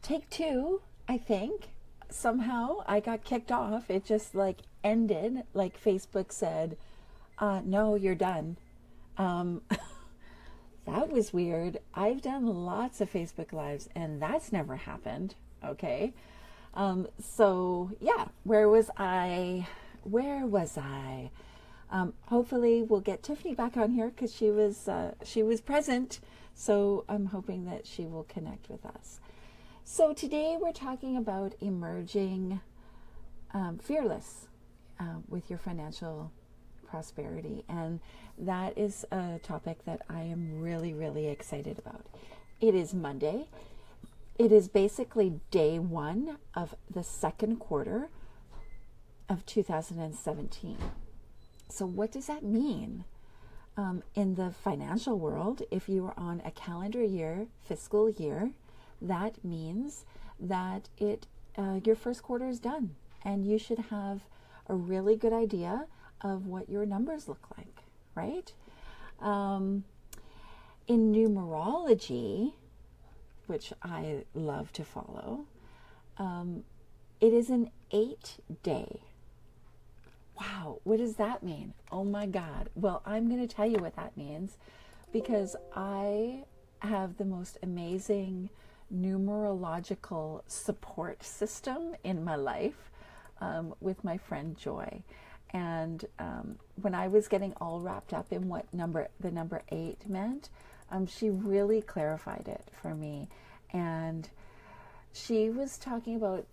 take two, I think. Somehow I got kicked off. It just like ended, like Facebook said, no, you're done. Um, that was weird. I've done lots of Facebook Lives and that's never happened. Okay. So yeah, where was I? Where was I? Hopefully we'll get Tiffany back on here because she was present. So I'm hoping that she will connect with us. So today we're talking about emerging fearless with your financial prosperity. And that is a topic that I am really, really excited about. It is Monday. It is basically day one of the second quarter of 2017. So what does that mean? In the financial world, if you are on a calendar year, fiscal year, that means that your first quarter is done and you should have a really good idea of what your numbers look like, right? In numerology, which I love to follow, it is an 8-day. Wow, what does that mean? Oh my God. Well, I'm going to tell you what that means because I have the most amazing numerological support system in my life with my friend Joy. And when I was getting all wrapped up in what the number 8 meant, she really clarified it for me. And she was talking about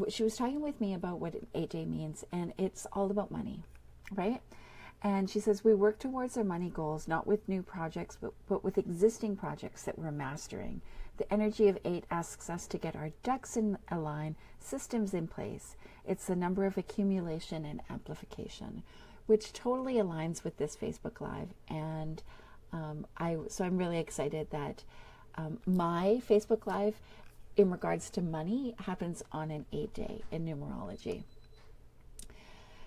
she was talking with me about what an 8-day means, and it's all about money, right? And she says we work towards our money goals, not with new projects, but with existing projects that we're mastering. The energy of 8 asks us to get our ducks in a line, systems in place. It's the number of accumulation and amplification, which totally aligns with this Facebook Live. And so I'm really excited that my Facebook Live in regards to money happens on an 8-day in numerology.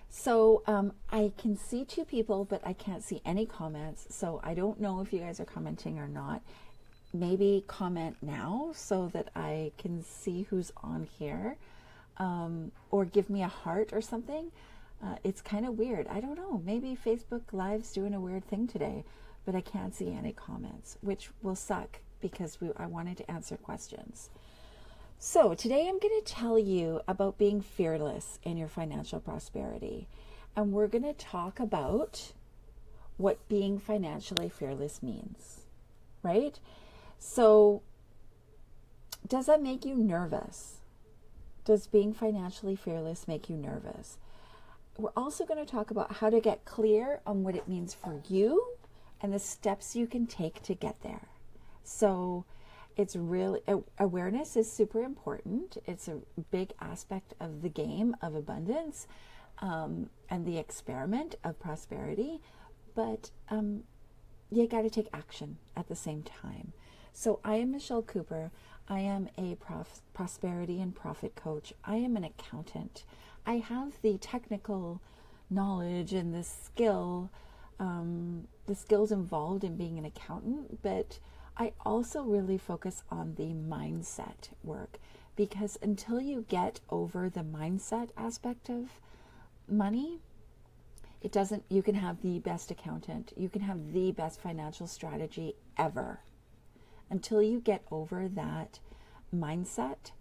So I can see 2 people, but I can't see any comments. So I don't know if you guys are commenting or not. Maybe comment now so that I can see who's on here, or give me a heart or something. It's kind of weird. I don't know. Maybe Facebook Live's doing a weird thing today, but I can't see any comments, which will suck because I wanted to answer questions. So today I'm going to tell you about being fearless in your financial prosperity. And we're going to talk about what being financially fearless means, right? So does that make you nervous? Does being financially fearless make you nervous? We're also going to talk about how to get clear on what it means for you and the steps you can take to get there. So it's really, awareness is super important. It's a big aspect of the game of abundance and the experiment of prosperity, but you got to take action at the same time. So I am Michelle Cooper. I am a prosperity and profit coach. I am an accountant. I have the technical knowledge and the skills involved in being an accountant, but I also really focus on the mindset work, because until you get over the mindset aspect of money, you can have the best accountant, you can have the best financial strategy ever. Until you get over that mindset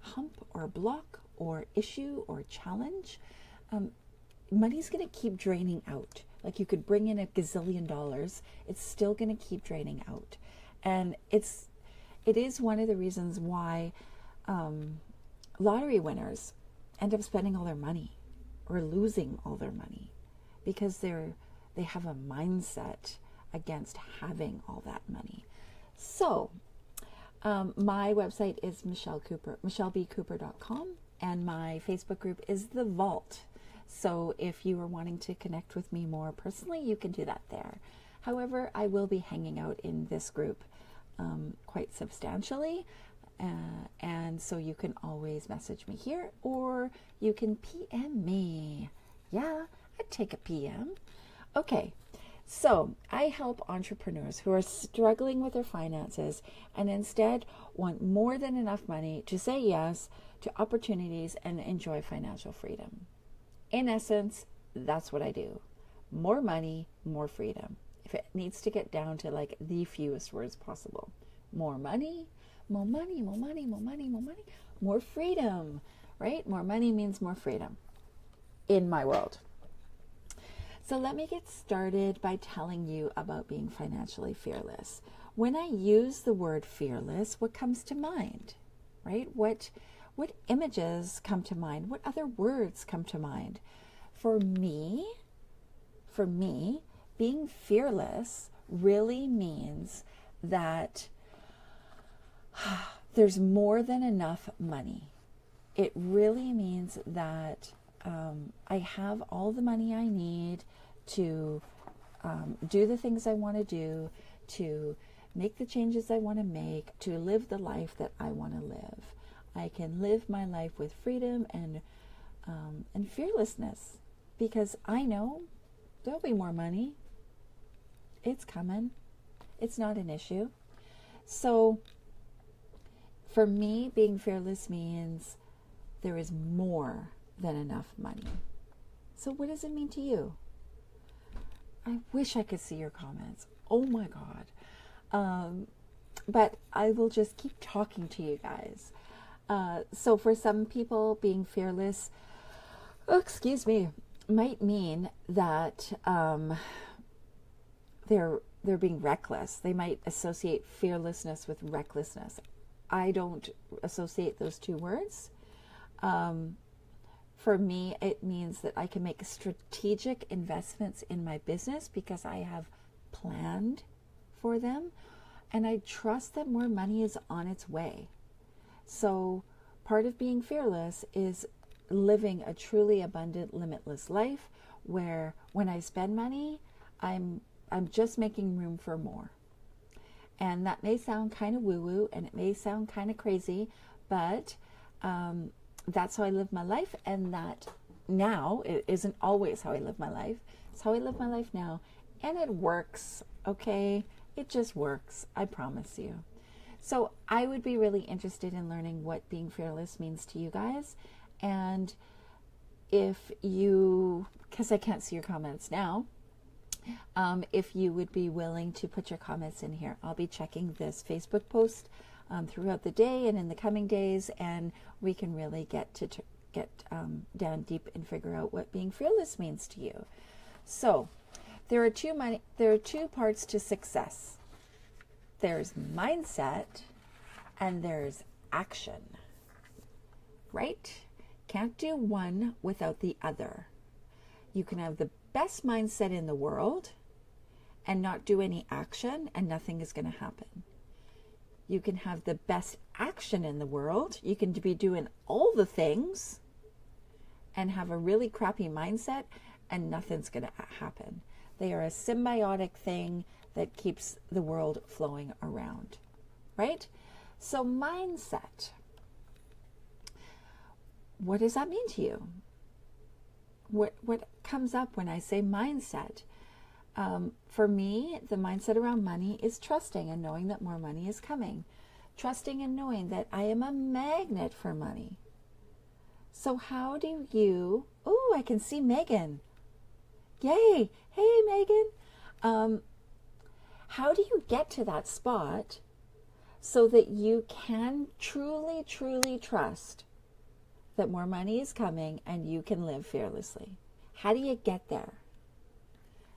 hump or block or issue or challenge, money's going to keep draining out. Like you could bring in $1 gazillion, it's still going to keep draining out. And it is one of the reasons why lottery winners end up spending all their money or losing all their money, because they have a mindset against having all that money. So my website is michellebcooper.com, and my Facebook group is The Vault. So if you are wanting to connect with me more personally, you can do that there. However, I will be hanging out in this group quite substantially. And so you can always message me here, or you can PM me. Yeah, I'd take a PM. Okay, So I help entrepreneurs who are struggling with their finances and instead want more than enough money to say yes to opportunities and enjoy financial freedom. In essence, that's what I do. More money, more freedom. If it needs to get down to like the fewest words possible. More money, more money, more money, more money, more money, more freedom, right? More money means more freedom in my world. So let me get started by telling you about being financially fearless. When I use the word fearless, what comes to mind, right? What images come to mind? What other words come to mind? For me, being fearless really means that there's more than enough money. It really means that I have all the money I need to do the things I want to do, to make the changes I want to make, to live the life that I want to live. I can live my life with freedom and fearlessness because I know there'll be more money. It's coming. It's not an issue. So for me, being fearless means there is more than enough money. So what does it mean to you? I wish I could see your comments. Oh my God. But I will just keep talking to you guys. So for some people, being fearless, might mean that they're being reckless. They might associate fearlessness with recklessness. I don't associate those two words. For me, it means that I can make strategic investments in my business because I have planned for them, and I trust that more money is on its way. So part of being fearless is living a truly abundant, limitless life where when I spend money, I'm just making room for more. And that may sound kind of woo-woo and it may sound kind of crazy, but that's how I live my life, and that now, it isn't always how I live my life. It's how I live my life now, and it works, okay? It just works, I promise you. So I would be really interested in learning what being fearless means to you guys, and if you, because I can't see your comments now, if you would be willing to put your comments in here. I'll be checking this Facebook post throughout the day and in the coming days, and we can really get down deep and figure out what being fearless means to you. So there are two parts to success. There's mindset and there's action, right? Can't do one without the other. You can have the best mindset in the world and not do any action, and nothing is going to happen. You can have the best action in the world. You can be doing all the things and have a really crappy mindset, and nothing's going to happen. They are a symbiotic thing that keeps the world flowing around, right? So mindset. What does that mean to you? What comes up when I say mindset? For me, the mindset around money is trusting and knowing that more money is coming. Trusting and knowing that I am a magnet for money. So how do you... Oh, I can see Megan. Yay! Hey, Megan. How do you get to that spot so that you can truly, truly trust that more money is coming and you can live fearlessly? How do you get there?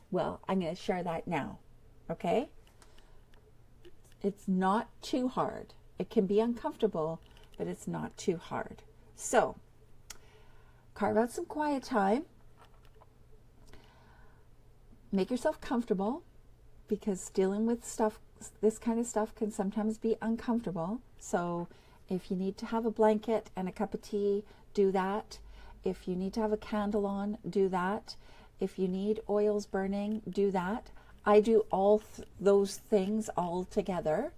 Well, I'm going to share that now, okay? It's not too hard. It can be uncomfortable, but it's not too hard. So, carve out some quiet time. Make yourself comfortable, because dealing with stuff, this kind of stuff, can sometimes be uncomfortable. So if you need to have a blanket and a cup of tea, do that. If you need to have a candle on, do that. If you need oils burning, do that. I do all those things all together.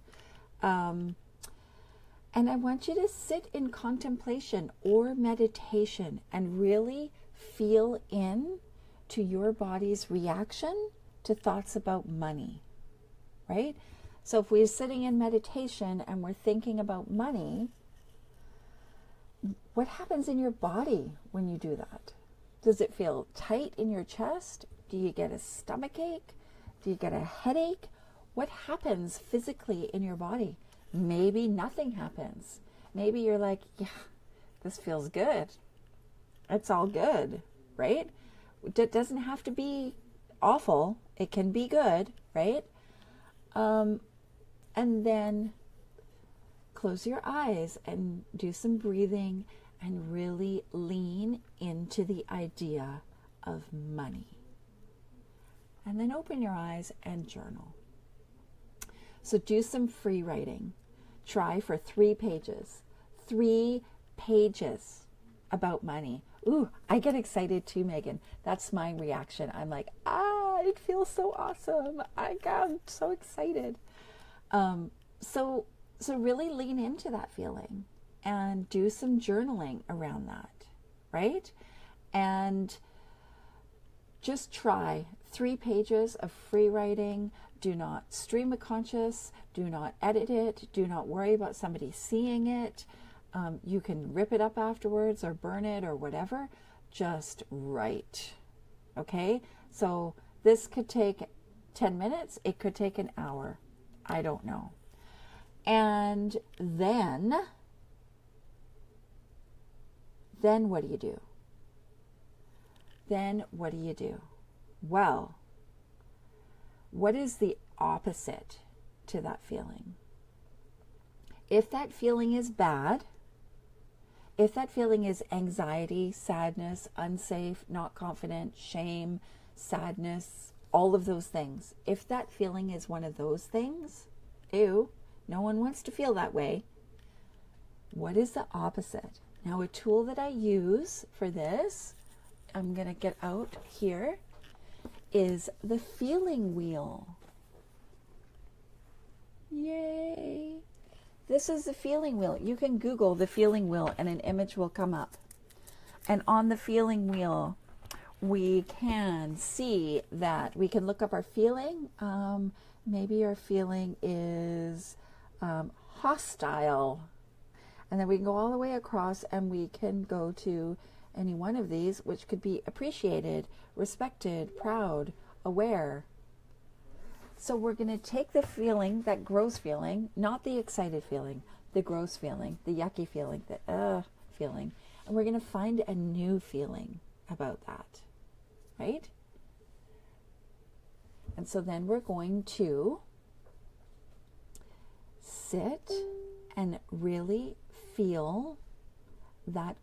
And I want you to sit in contemplation or meditation and really feel in to your body's reaction to thoughts about money, right? So if we're sitting in meditation and we're thinking about money, what happens in your body when you do that? Does it feel tight in your chest? Do you get a stomach ache? Do you get a headache? What happens physically in your body? Maybe nothing happens. Maybe you're like, yeah, this feels good. It's all good, right? It doesn't have to be awful. It can be good, right? And then close your eyes and do some breathing and really lean into the idea of money. And then open your eyes and journal. So do some free writing. Try for 3 pages. 3 pages about money. Ooh, I get excited too, Megan. That's my reaction. I'm like, it feels so awesome. I'm so excited. So really lean into that feeling and do some journaling around that, right? And just try 3 pages of free writing. Do not stream of conscious. Do not edit it. Do not worry about somebody seeing it. You can rip it up afterwards or burn it or whatever. Just write. Okay? So this could take 10 minutes. It could take an hour. I don't know. And then what do you do? Then what do you do? Well, what is the opposite to that feeling? If that feeling is bad, if that feeling is anxiety, sadness, unsafe, not confident, shame, sadness, all of those things, if that feeling is one of those things, ew, no one wants to feel that way. What is the opposite? Now, a tool that I use for this, I'm going to get out here, is the feeling wheel. Yay! This is the feeling wheel. You can Google the feeling wheel and an image will come up. And on the feeling wheel, we can see that we can look up our feeling. Maybe our feeling is hostile. And then we can go all the way across and we can go to any one of these, which could be appreciated, respected, proud, aware. So we're going to take the feeling, that gross feeling, not the excited feeling, the gross feeling, the yucky feeling, the feeling, and we're going to find a new feeling about that, right? And so then we're going to sit and really feel that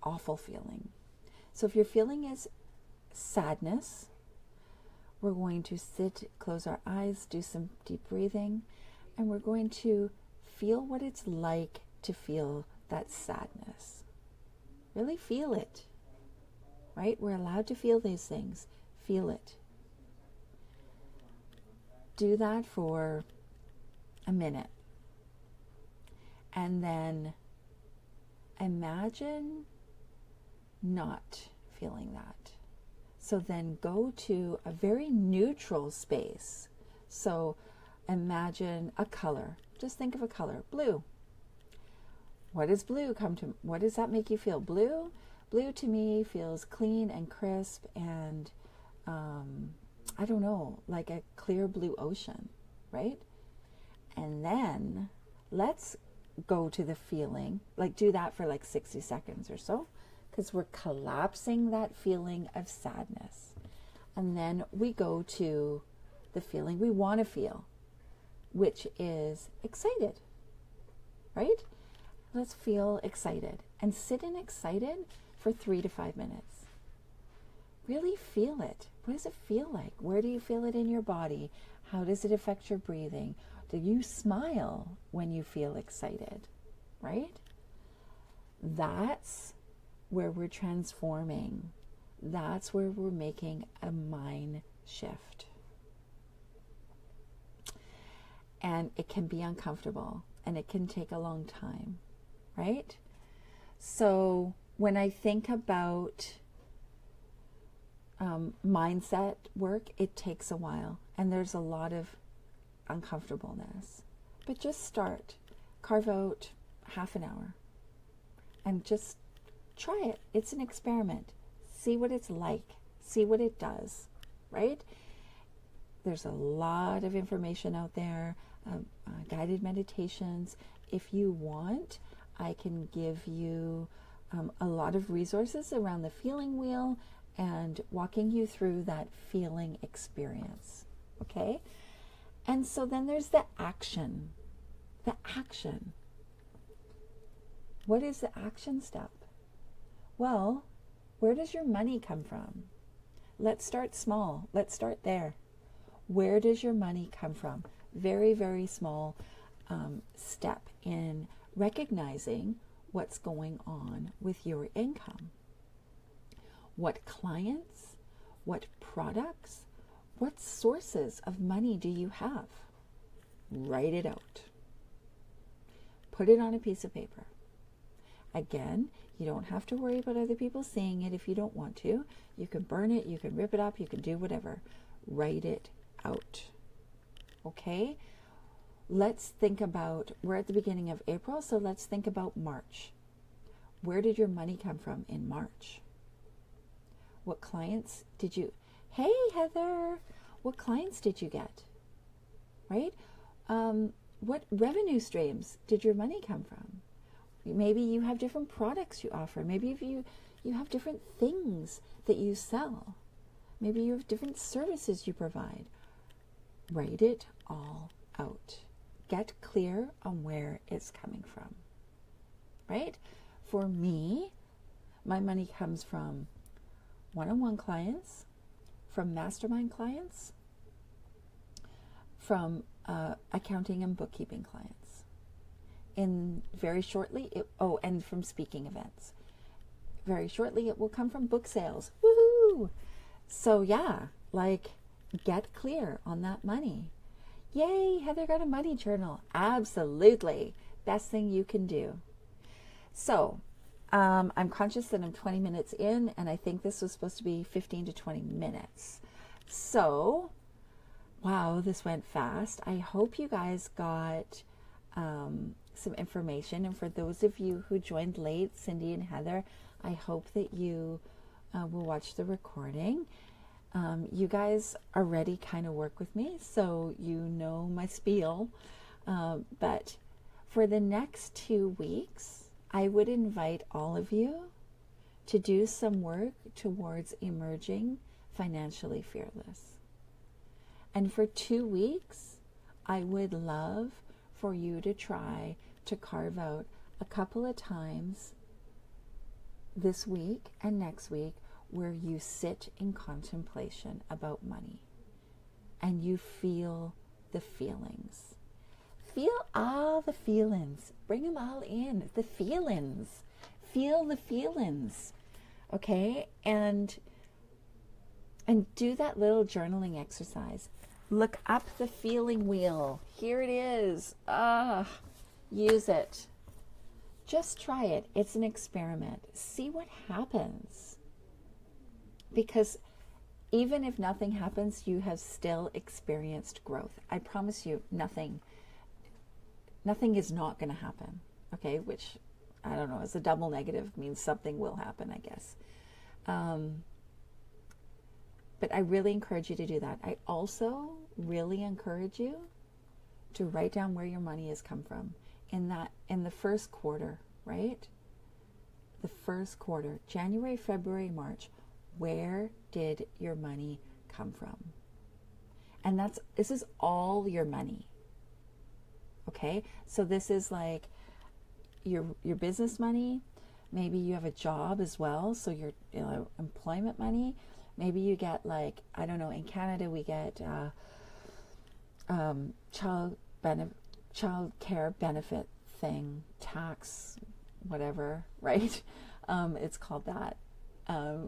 awful feeling. So if your feeling is sadness, we're going to sit, close our eyes, do some deep breathing, and we're going to feel what it's like to feel that sadness. Really feel it, right? We're allowed to feel these things. Feel it. Do that for a minute. And then imagine not feeling that. So then go to a very neutral space. So imagine a color. Just think of a color. Blue. What does blue come to? What does that make you feel? Blue? Blue to me feels clean and crisp and, I don't know, like a clear blue ocean, right? And then let's go to the feeling, like do that for like 60 seconds or so, because we're collapsing that feeling of sadness. And then we go to the feeling we want to feel, which is excited, right? Let's feel excited and sit in excited for 3 to 5 minutes. Really feel it. What does it feel like? Where do you feel it in your body? How does it affect your breathing? Do you smile when you feel excited, right? That's where we're transforming. That's where we're making a mind shift. And it can be uncomfortable and it can take a long time, right? So when I think about mindset work, it takes a while, and there's a lot of uncomfortableness. But just start. Carve out half an hour and just try it. It's an experiment. See what it's like. See what it does, right? There's a lot of information out there, guided meditations. If you want, I can give you a lot of resources around the feeling wheel and walking you through that feeling experience, okay? And so then there's the action. The action. What is the action step? Well, where does your money come from? Let's start small. Let's start there. Where does your money come from? Very, very small step in recognizing what's going on with your income. What clients, what products, what sources of money do you have? Write it out. Put it on a piece of paper. Again, you don't have to worry about other people seeing it if you don't want to. You can burn it, you can rip it up, you can do whatever. Write it out. Okay? Let's think about, we're at the beginning of April, so let's think about March. Where did your money come from in March? What clients did you, hey Heather, what clients did you get? Right? What revenue streams did your money come from? Maybe you have different products you offer. Maybe if you have different things that you sell. Maybe you have different services you provide. Write it all out. Get clear on where it's coming from. Right? For me, my money comes from one-on-one clients, from mastermind clients, from accounting and bookkeeping clients. And very shortly, and from speaking events. Very shortly, it will come from book sales. Woohoo! So yeah, like, get clear on that money. Yay, Heather got a money journal. Absolutely. Best thing you can do. So, I'm conscious that I'm 20 minutes in, and I think this was supposed to be 15 to 20 minutes. So, wow, this went fast. I hope you guys got some information. And for those of you who joined late, Cindy and Heather, I hope that you will watch the recording. You guys already kind of work with me, so you know my spiel. But for the next 2 weeks, I would invite all of you to do some work towards emerging financially fearless. And for 2 weeks, I would love for you to try to carve out a couple of times this week and next week where you sit in contemplation about money and you feel the feelings. Feel all the feelings. Bring them all in. The feelings. Feel the feelings. Okay? And do that little journaling exercise. Look up the feeling wheel. Here it is. Use it. Just try it. It's an experiment. See what happens. Because even if nothing happens, you have still experienced growth. I promise you, nothing is not going to happen. Okay, which, I don't know, as a double negative means something will happen, I guess. But I really encourage you to do that. I also really encourage you to write down where your money has come from in the first quarter, right? The first quarter, January, February, March. Where did your money come from? And this is all your money. Okay? So this is like your business money. Maybe you have a job as well, so your employment money. Maybe you get, like, I don't know, in Canada we get child care benefit thing, tax, whatever, right? It's called that.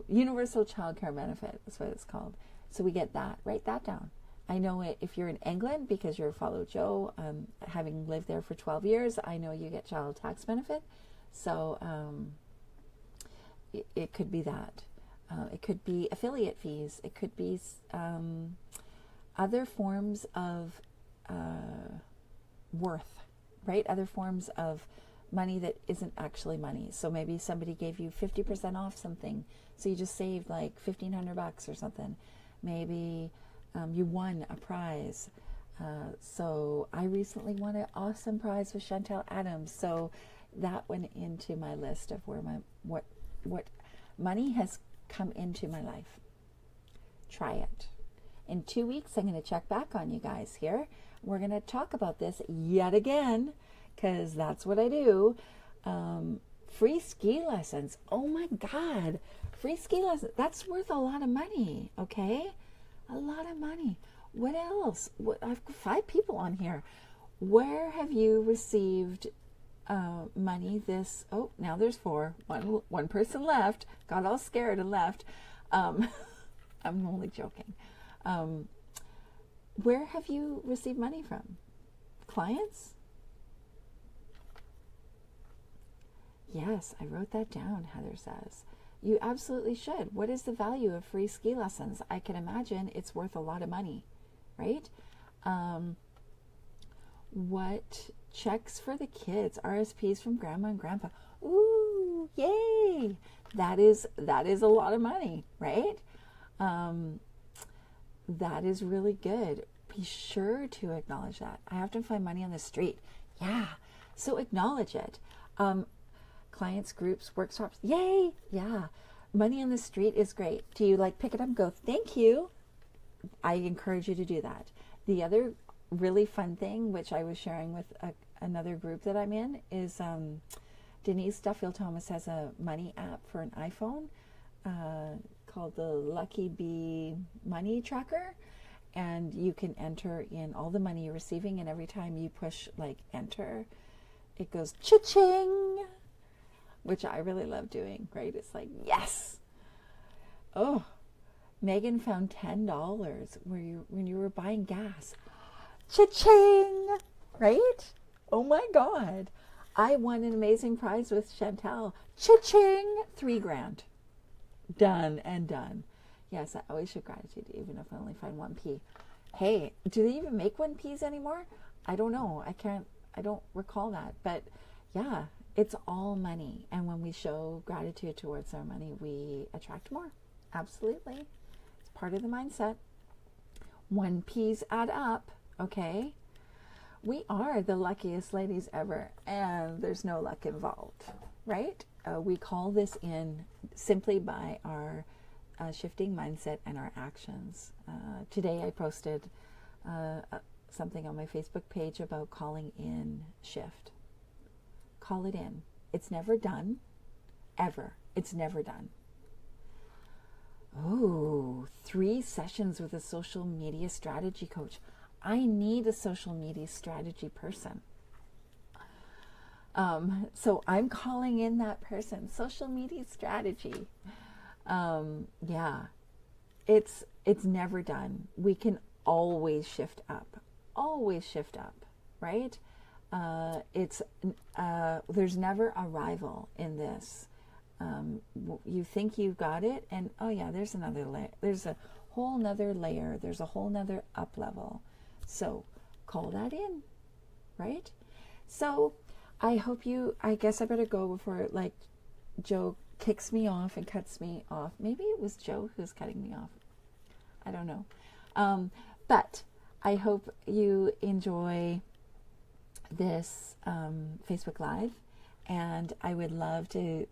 Universal child care benefit is what it's called. So we get that. Write that down. I know it if you're in England, because you're Follow Joe, having lived there for 12 years, I know you get child tax benefit. So it could be that. It could be affiliate fees. It could be other forms of worth, right? Other forms of money that isn't actually money. So maybe somebody gave you 50% off something, so you just saved like $1,500 or something. Maybe you won a prize. So I recently won an awesome prize with Chantel Adams. So that went into my list of where what money has come into my life. Try it. In 2 weeks, I'm going to check back on you guys here. We're going to talk about this yet again, because that's what I do. Free ski lessons. Oh my God. Free ski lessons. That's worth a lot of money, okay? A lot of money. What else? I've got 5 people on here. Where have you received money this? Oh, now there's 4. One person left. Got all scared and left. I'm only joking. Where have you received money from? Clients? Yes, I wrote that down, Heather says. You absolutely should. What is the value of free ski lessons? I can imagine it's worth a lot of money, right? What checks for the kids? RSPs from grandma and grandpa. Ooh, yay! That is a lot of money, right? That is really good. Be sure to acknowledge that. I often find money on the street. Yeah, so acknowledge it. Clients, groups, workshops. Yay! Yeah, money on the street is great. Do you like pick it up and go, thank you? I encourage you to do that. The other really fun thing, which I was sharing with another group that I'm in, is Denise Duffield Thomas has a money app for an iPhone called the Lucky Bee Money Tracker, and you can enter in all the money you're receiving, and every time you push like enter, it goes cha-ching, which I really love doing, right? It's like, yes! Oh, Megan found $10 when you were buying gas. Cha-ching! Right? Oh my God. I won an amazing prize with Chantel. Cha-ching! $3,000. Done and done. Yes, I always show gratitude, even if I only find 1p. Hey, do they even make 1p's anymore? I don't know. I don't recall that. But yeah, it's all money. And when we show gratitude towards our money, we attract more. Absolutely. It's part of the mindset. 1p's add up, okay? We are the luckiest ladies ever, and there's no luck involved, right? We call this in simply by our shifting mindset and our actions. Today I posted something on my Facebook page about calling in shift. Call it in. It's never done, ever. It's never done. Oh, 3 sessions with a social media strategy coach. I need a social media strategy person. So I'm calling in that person. Social media strategy. Yeah, it's never done. We can always shift up. Always shift up, right? There's never a rival in this. You think you've got it, and oh yeah, there's another layer. There's a whole nother layer. There's a whole nother up level. So call that in, right? So I hope I guess I better go before like Joe kicks me off and cuts me off. Maybe it was Joe who's cutting me off. I don't know. But I hope you enjoy this Facebook Live, and I would love to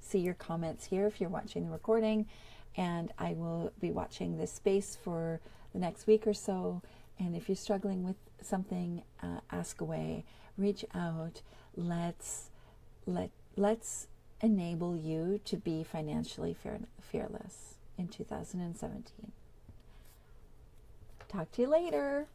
see your comments here if you're watching the recording, and I will be watching this space for the next week or so. And if you're struggling with something, ask away, reach out. Let's enable you to be financially fearless in 2017. Talk to you later.